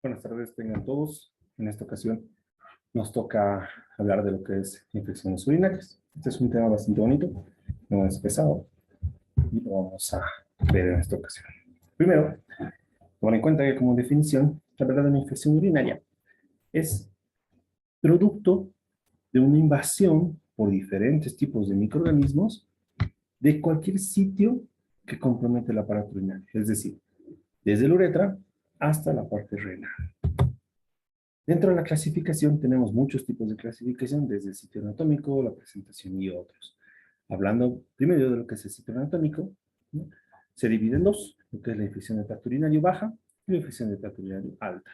Buenas tardes, tengan todos. En esta ocasión nos toca hablar de lo que es infecciones urinarias. Este es un tema bastante bonito, no es pesado, y lo vamos a ver en esta ocasión. Primero, tomar en cuenta que como definición, la verdadera infección urinaria es producto de una invasión por diferentes tipos de microorganismos de cualquier sitio que compromete el aparato urinario, es decir, desde la uretra hasta la parte renal. Dentro de la clasificación tenemos muchos tipos de clasificación, desde el sitio anatómico, la presentación y otros. Hablando primero de lo que es el sitio anatómico, ¿no? Se divide en dos, lo que es la infección de tracto urinario baja y la infección de tracto urinario alta.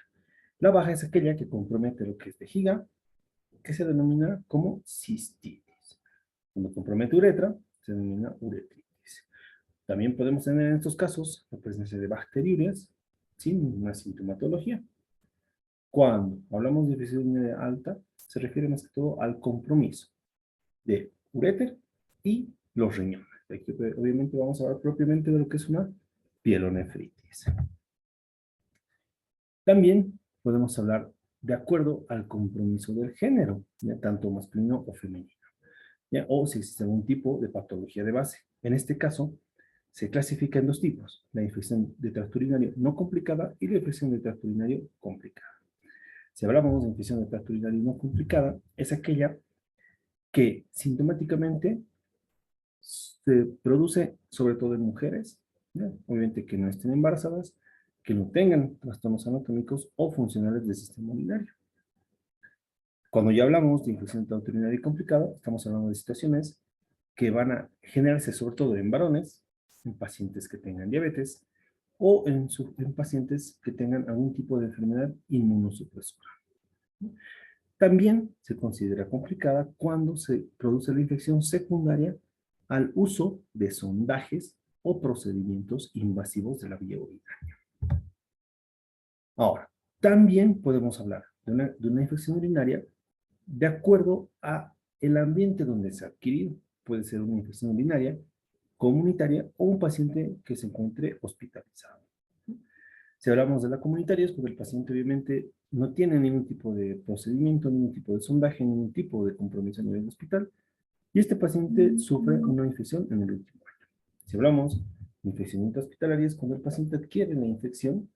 La baja es aquella que compromete lo que es vejiga, que se denomina como cistitis. Cuando compromete uretra, se denomina uretritis. También podemos tener en estos casos la presencia de bacteriurias sin ninguna sintomatología. Cuando hablamos de infección urinaria alta, se refiere más que todo al compromiso de uréter y los riñones. Aquí, obviamente vamos a hablar propiamente de lo que es una pielonefritis. También podemos hablar de acuerdo al compromiso del género, ¿ya? Tanto masculino o femenino, ¿ya? O si existe algún tipo de patología de base. En este caso, se clasifica en dos tipos: la infección de tracto urinario no complicada y la infección de tracto urinario complicada. Si hablamos de infección de tracto urinario no complicada, es aquella que sintomáticamente se produce sobre todo en mujeres, ¿no? Obviamente que no estén embarazadas, que no tengan trastornos anatómicos o funcionales del sistema urinario. Cuando ya hablamos de infección de tracto urinario complicada, estamos hablando de situaciones que van a generarse sobre todo en varones, en pacientes que tengan diabetes o en pacientes que tengan algún tipo de enfermedad inmunosupresora. También se considera complicada cuando se produce la infección secundaria al uso de sondajes o procedimientos invasivos de la vía urinaria. Ahora, también podemos hablar de una infección urinaria de acuerdo a el ambiente donde se ha adquirido. Puede ser una infección urinaria comunitaria o un paciente que se encuentre hospitalizado. Si hablamos de la comunitaria, es porque el paciente obviamente no tiene ningún tipo de procedimiento, ningún tipo de sondaje, ningún tipo de compromiso a nivel de hospital, y este paciente sufre una infección en el último año. Si hablamos de infección intrahospitalaria, es cuando el paciente adquiere la infección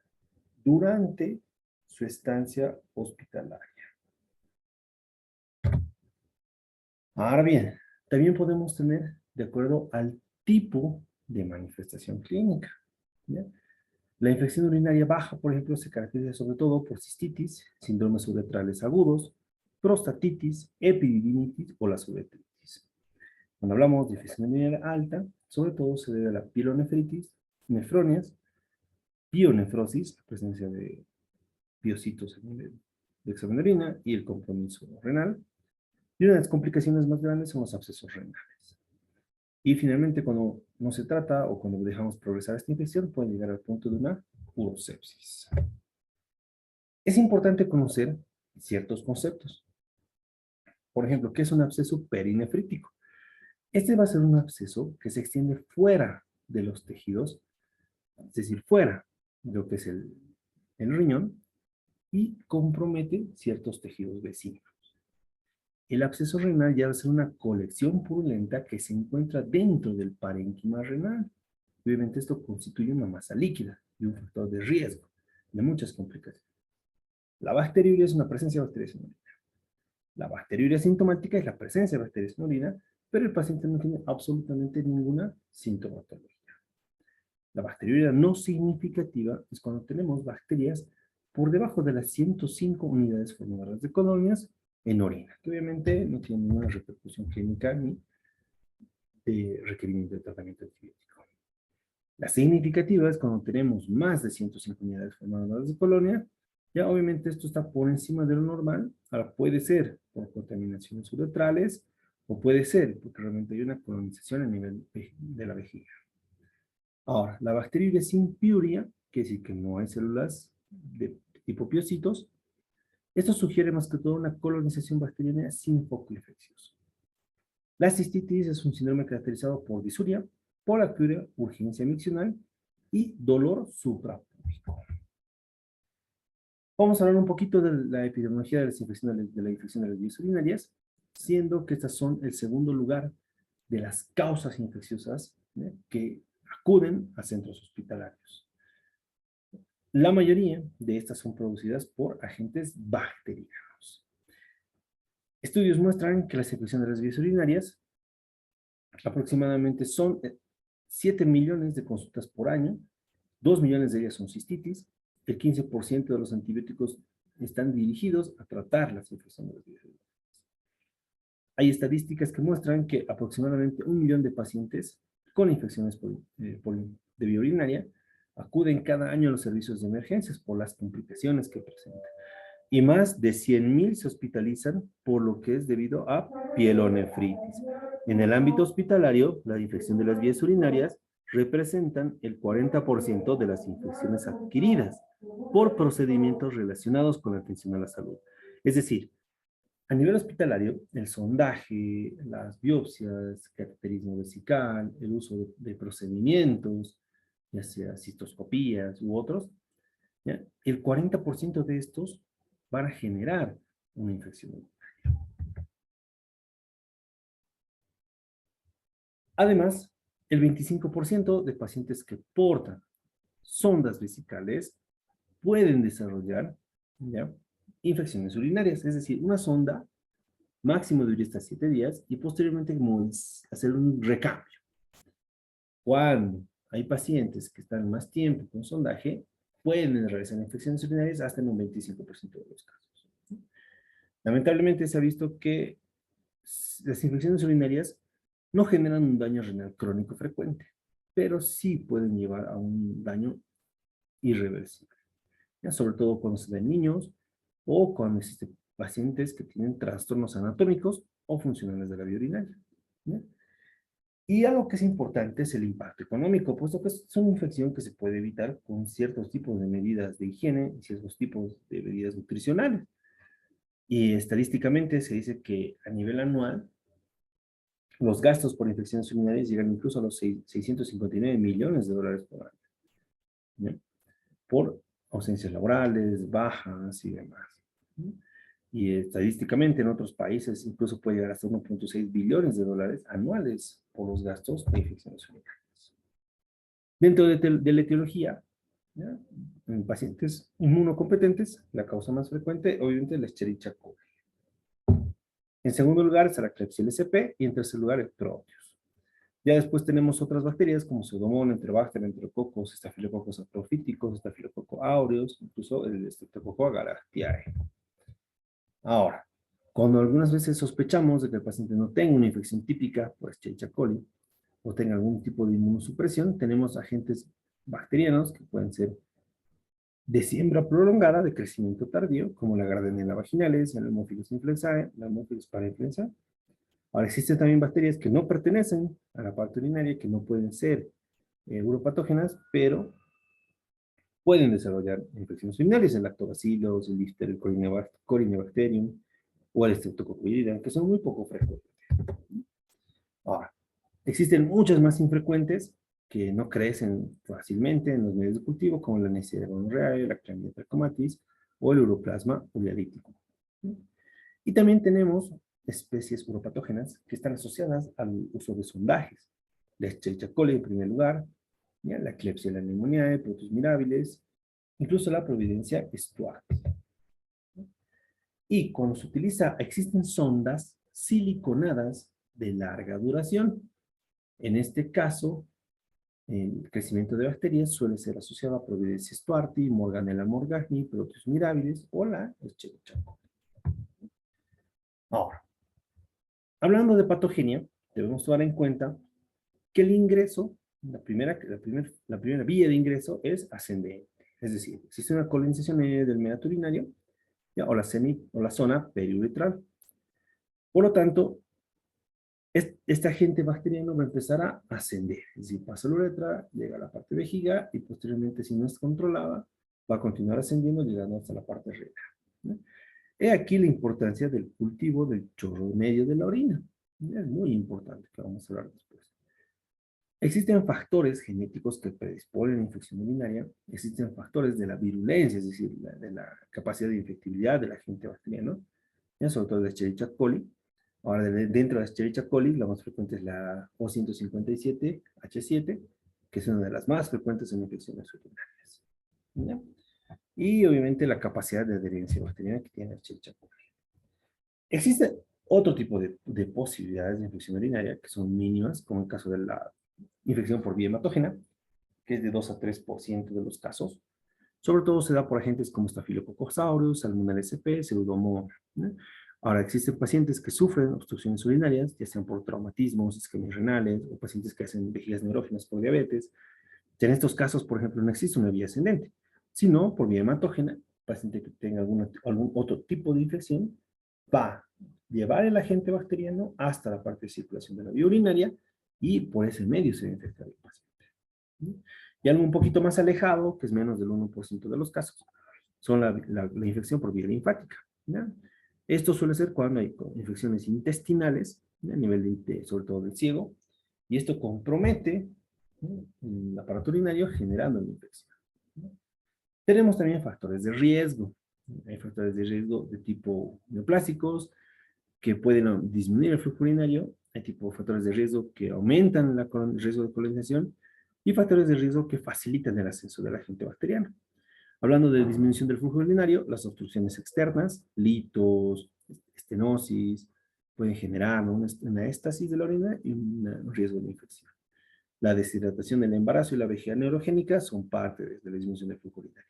durante su estancia hospitalaria. Ahora bien, también podemos tener, de acuerdo al tipo de manifestación clínica, ¿ya? La infección urinaria baja, por ejemplo, se caracteriza sobre todo por cistitis, síndromes uretrales agudos, prostatitis, epididimitis o la uretritis. Cuando hablamos de infección urinaria alta, sobre todo se debe a la pielonefritis, nefronias, pionefrosis, la presencia de piocitos en el examen de orina y el compromiso renal. Y una de las complicaciones más grandes son los abscesos renales. Y finalmente, cuando no se trata o cuando dejamos progresar esta infección, puede llegar al punto de una urosepsis. Es importante conocer ciertos conceptos. Por ejemplo, ¿qué es un absceso perinefrítico? Este va a ser un absceso que se extiende fuera de los tejidos, es decir, fuera de lo que es el riñón, y compromete ciertos tejidos vecinos. El absceso renal ya va a ser una colección purulenta que se encuentra dentro del parénquima renal. Obviamente esto constituye una masa líquida y un factor de riesgo de muchas complicaciones. La bacteriuria es una presencia de bacterias en orina. La bacteriuria sintomática es la presencia de bacterias en orina, pero el paciente no tiene absolutamente ninguna sintomatología. La bacteriuria no significativa es cuando tenemos bacterias por debajo de las 105 unidades formadoras de colonias en orina, que obviamente no tienen ninguna repercusión clínica ni de requerimiento de tratamiento antibiótico. La significativa es cuando tenemos más de 105 unidades formadoras de colonia. Ya obviamente esto está por encima de lo normal. Ahora puede ser por contaminaciones uretrales o puede ser porque realmente hay una colonización a nivel de la vejiga. Ahora, la bacteriuria sin piuria, que decir que no hay células de tipo piocitos, esto sugiere más que todo una colonización bacteriana sin foco infeccioso. La cistitis es un síndrome caracterizado por disuria, polacturia, urgencia miccional y dolor suprapúbico. Vamos a hablar un poquito de la epidemiología de las infecciones, de la infección de las vías urinarias, siendo que estas son el segundo lugar de las causas infecciosas, ¿eh?, que acuden a centros hospitalarios. La mayoría de estas son producidas por agentes bacterianos. Estudios muestran que las infecciones de las vías urinarias aproximadamente son 7 millones de consultas por año, 2 millones de ellas son cistitis, el 15% de los antibióticos están dirigidos a tratar las infecciones de las vías urinarias. Hay estadísticas que muestran que aproximadamente 1 millón de pacientes con infecciones de vía urinaria acuden cada año a los servicios de emergencias por las complicaciones que presentan. Y más de 100,000 se hospitalizan por lo que es debido a pielonefritis. En el ámbito hospitalario, la infección de las vías urinarias representan el 40% de las infecciones adquiridas por procedimientos relacionados con la atención a la salud. Es decir, a nivel hospitalario, el sondaje, las biopsias, cateterismo vesical, el uso de procedimientos, ya sea cistoscopías u otros, ¿ya?, el 40% de estos van a generar una infección. Además, el 25% de pacientes que portan sondas vesicales pueden desarrollar, ¿ya?, infecciones urinarias. Es decir, una sonda máximo duraría hasta 7 días y posteriormente hacer un recambio. Cuando hay pacientes que están más tiempo con sondaje, pueden realizar infecciones urinarias hasta en un 25% de los casos. Lamentablemente se ha visto que las infecciones urinarias no generan un daño renal crónico frecuente, pero sí pueden llevar a un daño irreversible, ¿ya?, sobre todo cuando se da en niños o cuando existen pacientes que tienen trastornos anatómicos o funcionales de la vía urinaria, ¿ya? Y algo que es importante es el impacto económico, puesto que es una infección que se puede evitar con ciertos tipos de medidas de higiene y ciertos tipos de medidas nutricionales. Y estadísticamente se dice que a nivel anual, los gastos por infecciones urinarias llegan incluso a los 659 millones de dólares por año, ¿ya?, por ausencias laborales, bajas y demás, ¿no? Y estadísticamente en otros países incluso puede llegar hasta 1,6 billones de dólares anuales por los gastos de infecciones urinarias. Dentro de la etiología, ¿ya?, en pacientes inmunocompetentes, la causa más frecuente, obviamente, es la Escherichia coli. En segundo lugar está la Klebsiella sp y en tercer lugar el Proteus. Ya después tenemos otras bacterias como Pseudomonas, Enterobacter, Enterococos, Staphylococcus aureus, Staphylococcus aureus, incluso el Streptococcus agarictiae. Ahora, cuando algunas veces sospechamos de que el paciente no tenga una infección típica por Escherichia coli o tenga algún tipo de inmunosupresión, tenemos agentes bacterianos que pueden ser de siembra prolongada de crecimiento tardío, como la Gardnerella vaginalis, el Haemophilus influenzae, la Haemophilus parainfluenzae. Ahora, existen también bacterias que no pertenecen a la parte urinaria, que no pueden ser uropatógenas, pero pueden desarrollar infecciones urinarias, el lactobacillus, el Listeria, el Corynebacterium o el Streptococcus que son muy poco frecuentes. Ahora, existen muchas más infrecuentes que no crecen fácilmente en los medios de cultivo, como la Neisseria gonorrhoeae, la Chlamydia trachomatis o el Uroplasma urealyticum. Y también tenemos especies uropatógenas que están asociadas al uso de sondajes. La Escherichia coli en primer lugar, ¿ya?, la Klebsiella pneumoniae, Proteus mirabilis, incluso la Providencia stuarti. Y cuando se utiliza, existen sondas siliconadas de larga duración. En este caso, el crecimiento de bacterias suele ser asociado a Providencia stuarti, Morganella morgagni, Proteus mirabilis o la Escherichia coli. Ahora, hablando de patogenia, debemos tomar en cuenta que el ingreso, la primera vía de ingreso es ascendente. Es decir, existe una colonización del meato urinario, ¿ya?, o la zona periuretral. Por lo tanto, este agente bacteriano va a empezar a ascender. Es decir, pasa la uretra, llega a la parte vejiga y posteriormente, si no es controlada, va a continuar ascendiendo llegando hasta la parte renal, ¿no? He aquí la importancia del cultivo del chorro medio de la orina. Es muy importante, que vamos a hablar después. Existen factores genéticos que predisponen a infección urinaria, existen factores de la virulencia, es decir, de la capacidad de infectividad del agente bacteriano, ¿ya? Sobre todo de Escherichia coli. Ahora, dentro de la Escherichia coli, la más frecuente es la O157H7, que es una de las más frecuentes en infecciones urinarias, ¿ya? Y obviamente la capacidad de adherencia bacteriana que tiene la Escherichia coli. Existe otro tipo de posibilidades de infección urinaria que son mínimas, como el caso de la infección por vía hematógena, que es de 2 a 3% de los casos. Sobre todo se da por agentes como Staphylococcus aureus, Salmonella sp, Pseudomonas, ¿no? Ahora, existen pacientes que sufren obstrucciones urinarias, ya sean por traumatismos, isquemias renales, o pacientes que hacen vejigas neurógenas por diabetes. En estos casos, por ejemplo, no existe una vía ascendente, sino por vía hematógena, paciente que tenga algún otro tipo de infección, va a llevar el agente bacteriano hasta la parte de circulación de la vía urinaria y por ese medio se va a infectar el paciente, ¿no? Y algo un poquito más alejado, que es menos del 1% de los casos, son la infección por vía linfática, ¿ya? Esto suele ser cuando hay infecciones intestinales, ¿ya? A nivel sobre todo del ciego, y esto compromete, ¿no?, el aparato urinario generando la infección, ¿no? Tenemos también factores de riesgo. Hay factores de riesgo de tipo neoplásicos que pueden disminuir el flujo urinario. Hay tipo factores de riesgo que aumentan el riesgo de colonización y factores de riesgo que facilitan el ascenso del agente bacteriano. Hablando de disminución del flujo urinario, las obstrucciones externas, litos, estenosis, pueden generar una éstasis de la orina y un riesgo de infección. La deshidratación del embarazo y la vejiga neurogénica son parte de la disminución del flujo urinario.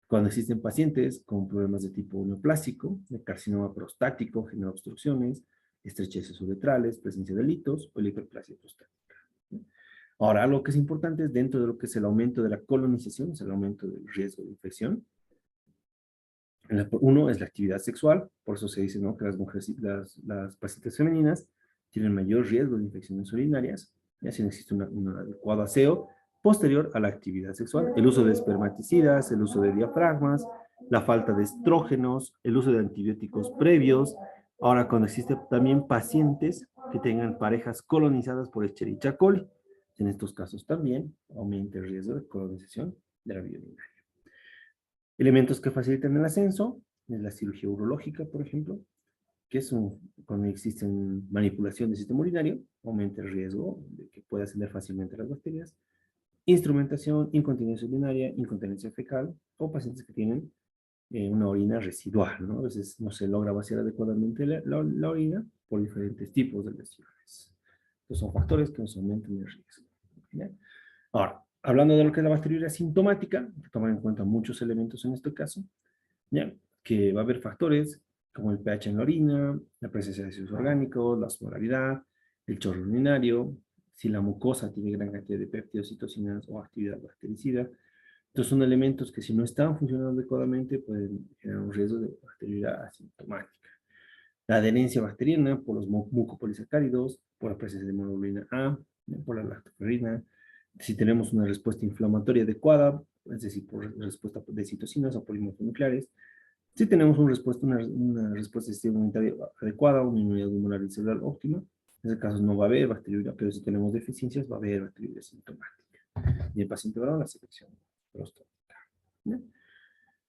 Cuando existen pacientes con problemas de tipo neoplásico, de carcinoma prostático, genera obstrucciones, estrecheces uretrales, presencia de litos o la hiperplasia prostática. Ahora, algo que es importante es dentro de lo que es el aumento de la colonización, es el aumento del riesgo de infección. Uno es la actividad sexual, por eso se dice, ¿no?, que las mujeres, las pacientes femeninas tienen mayor riesgo de infecciones urinarias, ya si no existe un adecuado aseo posterior a la actividad sexual. El uso de espermaticidas, el uso de diafragmas, la falta de estrógenos, el uso de antibióticos previos. Ahora, cuando existen también pacientes que tengan parejas colonizadas por Escherichia coli, en estos casos también aumenta el riesgo de colonización de la vía urinaria. Elementos que facilitan el ascenso es la cirugía urológica, por ejemplo, que es cuando existe manipulación del sistema urinario, aumenta el riesgo de que pueda ascender fácilmente las bacterias. Instrumentación, incontinencia urinaria, incontinencia fecal, o pacientes que tienen una orina residual, ¿no? A veces no se logra vaciar adecuadamente la orina por diferentes tipos de lesiones. Estos son factores que nos aumentan el riesgo, ¿ya? Ahora, hablando de lo que es la bacteriuria sintomática, hay que tomar en cuenta muchos elementos en este caso, ¿ya? Que va a haber factores como el pH en la orina, la presencia de ácidos orgánicos, la osmolaridad, el chorro urinario, si la mucosa tiene gran cantidad de péptidos, citocinas o actividad bactericida. Estos son elementos que si no están funcionando adecuadamente pueden generar un riesgo de bacteriuria asintomática. La adherencia bacteriana por los mucopolisacáridos, por la presencia de hemoglobina A, por la lactoferrina. Si tenemos una respuesta inflamatoria adecuada, es decir, por respuesta de citocinas o polímeros nucleares. Si tenemos una respuesta de sistema inmunitario adecuada, una inmunidad humoral y celular óptima, en ese caso no va a haber bacteriuria, pero si tenemos deficiencias va a haber bacteriuria sintomática. Y el paciente va a la selección prostática, ¿no?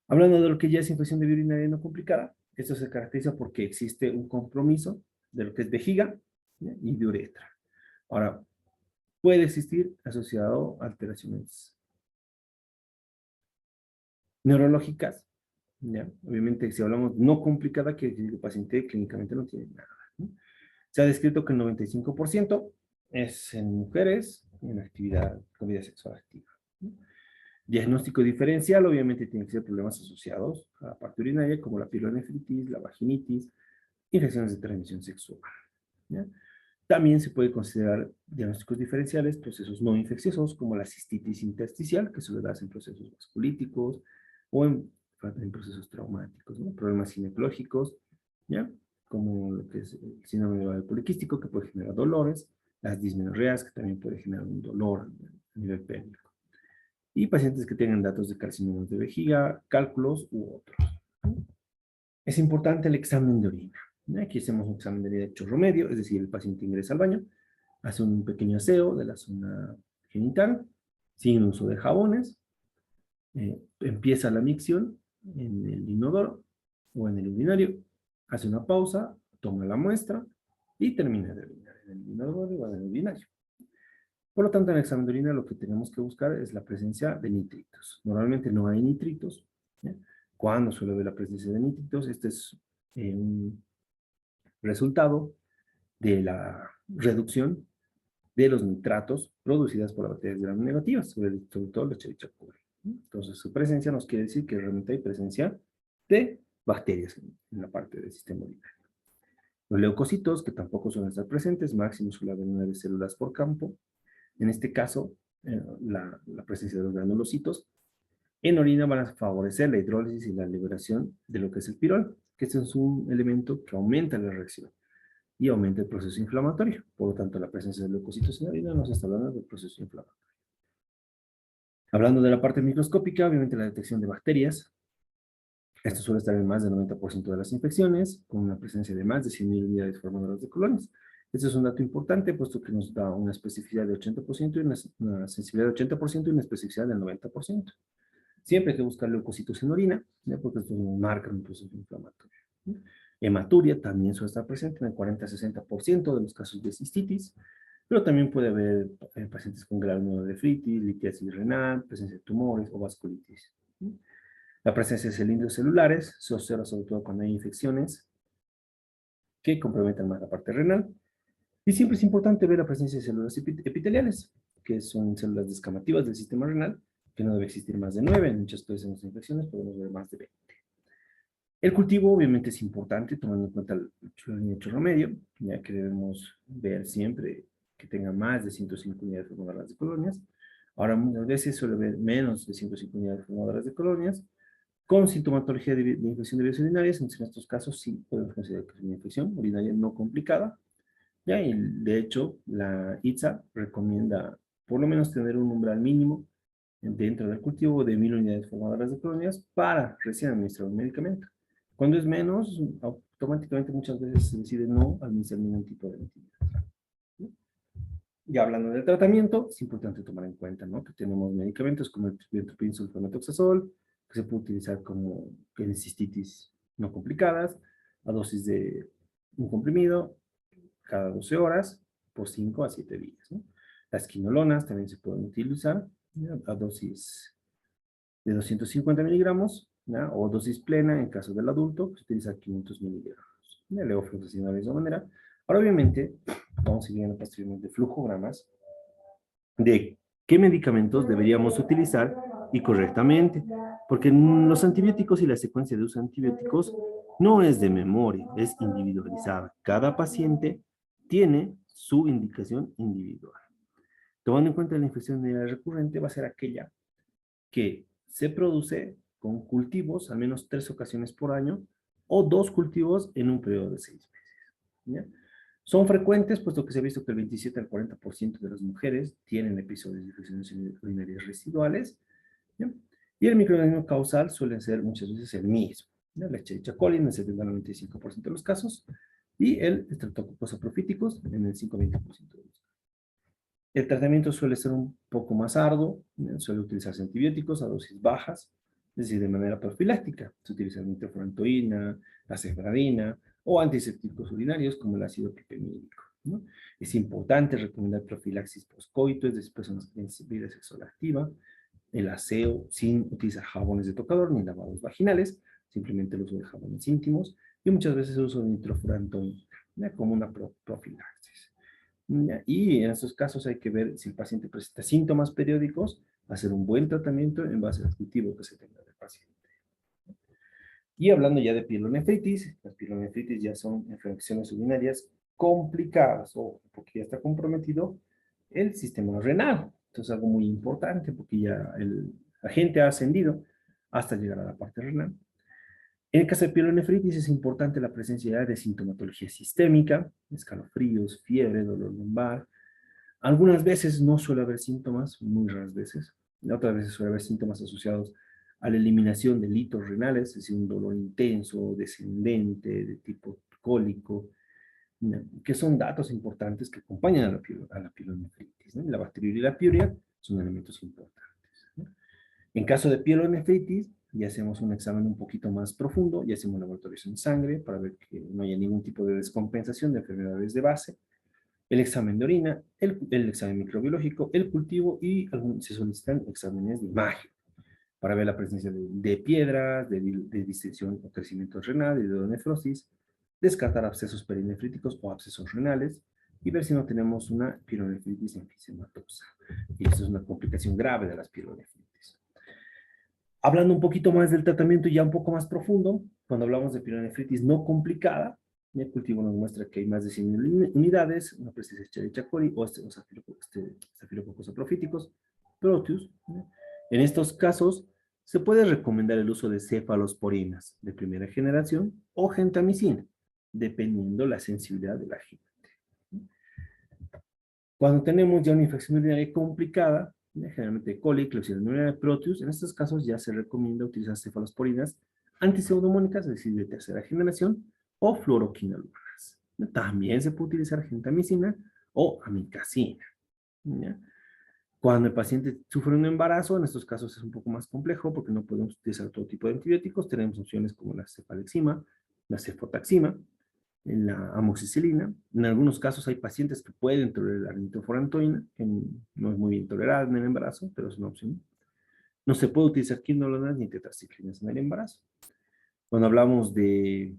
Hablando de lo que ya es infección de vía urinaria no complicada, esto se caracteriza porque existe un compromiso de lo que es vejiga, ¿ya?, y de uretra. Ahora, puede existir asociado a alteraciones neurológicas, ¿ya? Obviamente, si hablamos no complicada, que el paciente clínicamente no tiene nada, ¿no? Se ha descrito que el 95% es en mujeres en actividad con vida sexual activa, ¿no? Diagnóstico diferencial, obviamente tiene que ser problemas asociados a la parte urinaria, como la pielonefritis, la vaginitis, infecciones de transmisión sexual, ¿ya? También se puede considerar diagnósticos diferenciales, procesos no infecciosos, como la cistitis intersticial, que suele darse en procesos vasculíticos o en procesos traumáticos, ¿no? Problemas ginecológicos, ¿ya?, como lo que es el síndrome de ovario poliquístico, que puede generar dolores, las dismenorreas, que también puede generar un dolor a nivel pélvico, y pacientes que tengan datos de carcinomas de vejiga, cálculos u otros. Es importante el examen de orina. Aquí hacemos un examen de orina de chorro medio, es decir, el paciente ingresa al baño, hace un pequeño aseo de la zona genital, sin uso de jabones, empieza la micción en el inodoro o en el urinario, hace una pausa, toma la muestra y termina de orinar en el inodoro o en el urinario. Por lo tanto, en el examen de orina lo que tenemos que buscar es la presencia de nitritos. Normalmente no hay nitritos. ¿Ya? Cuando suele haber la presencia de nitritos, este es un resultado de la reducción de los nitratos producidas por las bacterias gram negativas, sobre todo los Escherichia coli. Entonces, su presencia nos quiere decir que realmente hay presencia de bacterias en la parte del sistema urinario. Los leucocitos, que tampoco suelen estar presentes, máximo suele haber 9 células por campo. En este caso, la presencia de los granulocitos en orina van a favorecer la hidrólisis y la liberación de lo que es el pirol, que este es un elemento que aumenta la reacción y aumenta el proceso inflamatorio. Por lo tanto, la presencia de leucocitos en la orina nos está hablando del proceso inflamatorio. Hablando de la parte microscópica, obviamente la detección de bacterias. Esto suele estar en más del 90% de las infecciones, con una presencia de más de 100.000 unidades formadoras de colonias. Este es un dato importante, puesto que nos da una especificidad de 80% y una sensibilidad de 80% y una especificidad del 90%. Siempre hay que buscar leucocitos en orina, ¿ya? Porque esto marca un proceso inflamatorio. Hematuria también suele estar presente en el 40-60% de los casos de cistitis, pero también puede haber pacientes con granulonephritis, litiasis renal, presencia de tumores o vasculitis. La presencia de cilindros celulares se observa sobre todo cuando hay infecciones que comprometen más la parte renal. Y siempre es importante ver la presencia de células epiteliales, que son células descamativas del sistema renal, que no debe existir más de 9. En muchas veces en las infecciones podemos ver más de 20. El cultivo obviamente es importante, tomando en cuenta el chorro medio, ya que debemos ver siempre que tenga más de 105 unidades formadoras de colonias. Ahora muchas veces suele haber menos de 105 unidades formadoras de colonias, con sintomatología de infección de vías urinarias. En estos casos sí podemos considerar que es una infección urinaria no complicada. Ya, y de hecho, la ITSA recomienda por lo menos tener un umbral mínimo dentro del cultivo de 1.000 unidades formadoras de colonias para recién administrar un medicamento. Cuando es menos, automáticamente muchas veces se decide no administrar ningún tipo de antibiótico. Ya hablando del tratamiento, es importante tomar en cuenta, ¿no?, que tenemos medicamentos como el trimethoprim sulfonatoxazol, que se puede utilizar como en cistitis no complicadas, a dosis de un comprimido cada 12 horas por 5 a 7 días, ¿no? Las quinolonas también se pueden utilizar, ¿ya?, a dosis de 250 miligramos, ¿ya?, o dosis plena en caso del adulto, que se utiliza 500 miligramos. Ya le ofrezco así de esa manera. Ahora, obviamente, vamos a ir viendo posteriormente flujogramas de qué medicamentos deberíamos utilizar y correctamente, porque los antibióticos y la secuencia de uso de antibióticos no es de memoria, es individualizada. Cada paciente tiene su indicación individual. Tomando en cuenta la infección urinaria recurrente, va a ser aquella que se produce con cultivos al menos 3 ocasiones por año o 2 cultivos en un periodo de 6 meses. ¿Ya? Son frecuentes, puesto que se ha visto que el 27 al 40% de las mujeres tienen episodios de infecciones urinarias residuales, ¿ya? Y el microorganismo causal suele ser muchas veces el mismo, ¿ya? La Escherichia coli en el 70 al 95% de los casos y el Streptococcus apophyticus en el 5-20% de los casos. El tratamiento suele ser un poco más arduo, suele utilizarse antibióticos a dosis bajas, es decir, de manera profiláctica. Se utiliza la nitrofurantoína, la cefradina o antisépticos urinarios como el ácido clopidográfico, ¿no? Es importante recomendar profilaxis postcoito, es decir, personas que tienen vida sexual activa, el aseo sin utilizar jabones de tocador ni lavados vaginales, simplemente el uso de jabones íntimos y muchas veces el uso de nitrofurantoína, ¿ya?, como una profilaxis. Y en estos casos hay que ver si el paciente presenta síntomas periódicos, hacer un buen tratamiento en base al cultivo que se tenga del paciente. Y hablando ya de pielonefritis, las pielonefritis ya son infecciones urinarias complicadas o porque ya está comprometido el sistema renal. Entonces, algo muy importante porque ya el agente ha ascendido hasta llegar a la parte renal. En el caso de pielonefritis es importante la presencia de sintomatología sistémica, escalofríos, fiebre, dolor lumbar. Algunas veces no suele haber síntomas, muy raras veces. Otras veces suele haber síntomas asociados a la eliminación de litos renales, es decir, un dolor intenso, descendente, de tipo cólico, ¿no? Que son datos importantes que acompañan a la pielonefritis, ¿no? La bacteriuria y la piuria son elementos importantes, ¿no? En caso de pielonefritis, ya hacemos un examen un poquito más profundo, ya hacemos laboratorios en sangre para ver que no haya ningún tipo de descompensación de enfermedades de base, el examen de orina, el examen microbiológico, el cultivo y se solicitan exámenes de imagen para ver la presencia de piedras, de distensión o crecimiento renal, de hidronefrosis, descartar abscesos perinefríticos o abscesos renales y ver si no tenemos una pielonefritis enfisematosa. Y esto es una complicación grave de las pielonefritis. Hablando un poquito más del tratamiento ya un poco más profundo, cuando hablamos de pielonefritis no complicada, el cultivo nos muestra que hay más de 100.000 unidades, una presencia de Escherichia coli o Staphylococcus apophyticus, Proteus. ¿No? En estos casos, se puede recomendar el uso de cefalosporinas de primera generación o gentamicina, dependiendo la sensibilidad de la gente. Cuando tenemos ya una infección urinaria complicada, generalmente coli, Klebsiella pneumoniae, Proteus, en estos casos ya se recomienda utilizar cefalosporinas antipseudómonas, es decir, de tercera generación, o fluoroquinolonas. También se puede utilizar gentamicina o amicacina. ¿Ya? Cuando el paciente sufre un embarazo, en estos casos es un poco más complejo porque no podemos utilizar todo tipo de antibióticos. Tenemos opciones como la cefalexima, la cefotaxima, la amoxicilina. En algunos casos hay pacientes que pueden tolerar la nitrofurantoína, que no es muy bien tolerada en el embarazo, pero es una opción. No se puede utilizar quinolonas ni tetraciclinas en el embarazo. Cuando hablamos de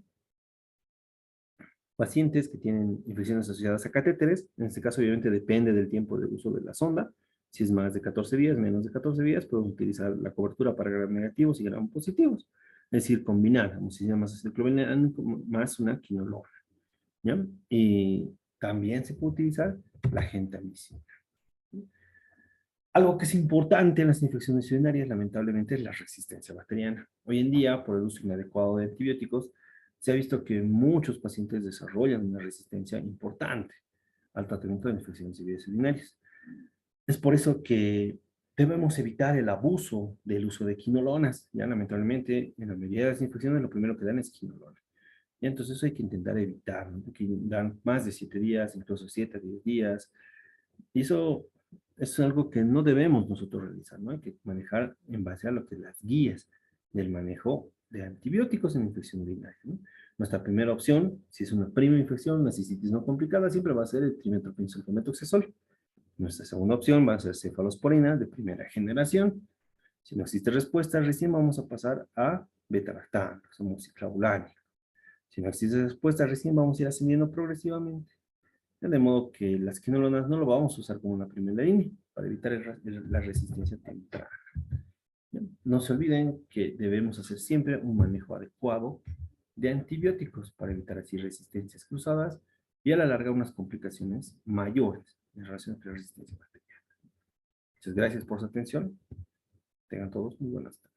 pacientes que tienen infecciones asociadas a catéteres, en este caso obviamente depende del tiempo de uso de la sonda. Si es más de 14 días, menos de 14 días, podemos utilizar la cobertura para gram negativos y gram positivos. Es decir, combinar amoxicilina más ácido clorhidrato más una quinolona. ¿Ya? Y también se puede utilizar la gentamicina. Algo que es importante en las infecciones urinarias, lamentablemente, es la resistencia bacteriana. Hoy en día, por el uso inadecuado de antibióticos, se ha visto que muchos pacientes desarrollan una resistencia importante al tratamiento de infecciones y vías urinarias. Es por eso que debemos evitar el abuso del uso de quinolonas. Ya, lamentablemente, en la mayoría de las infecciones, lo primero que dan es quinolona. Y entonces eso hay que intentar evitar, ¿no? Porque dan más de 7 días, incluso 7 a 10 días. Y eso es algo que no debemos nosotros realizar, ¿no? Hay que manejar en base a lo que las guías del manejo de antibióticos en infección urinaria, ¿no? Nuestra primera opción, si es una prima infección, una cistitis no complicada, siempre va a ser el trimethoprim-sulfametoxazol. Nuestra segunda opción va a ser cefalosporina de primera generación. Si no existe respuesta, recién vamos a pasar a beta-lactam, amoxiclavulánico. Si no existe respuesta, recién vamos a ir ascendiendo progresivamente. De modo que las quinolonas no lo vamos a usar como una primera línea para evitar la resistencia temprana. No se olviden que debemos hacer siempre un manejo adecuado de antibióticos para evitar así resistencias cruzadas y a la larga unas complicaciones mayores en relación con la resistencia bacteriana. Muchas gracias por su atención. Tengan todos muy buenas tardes.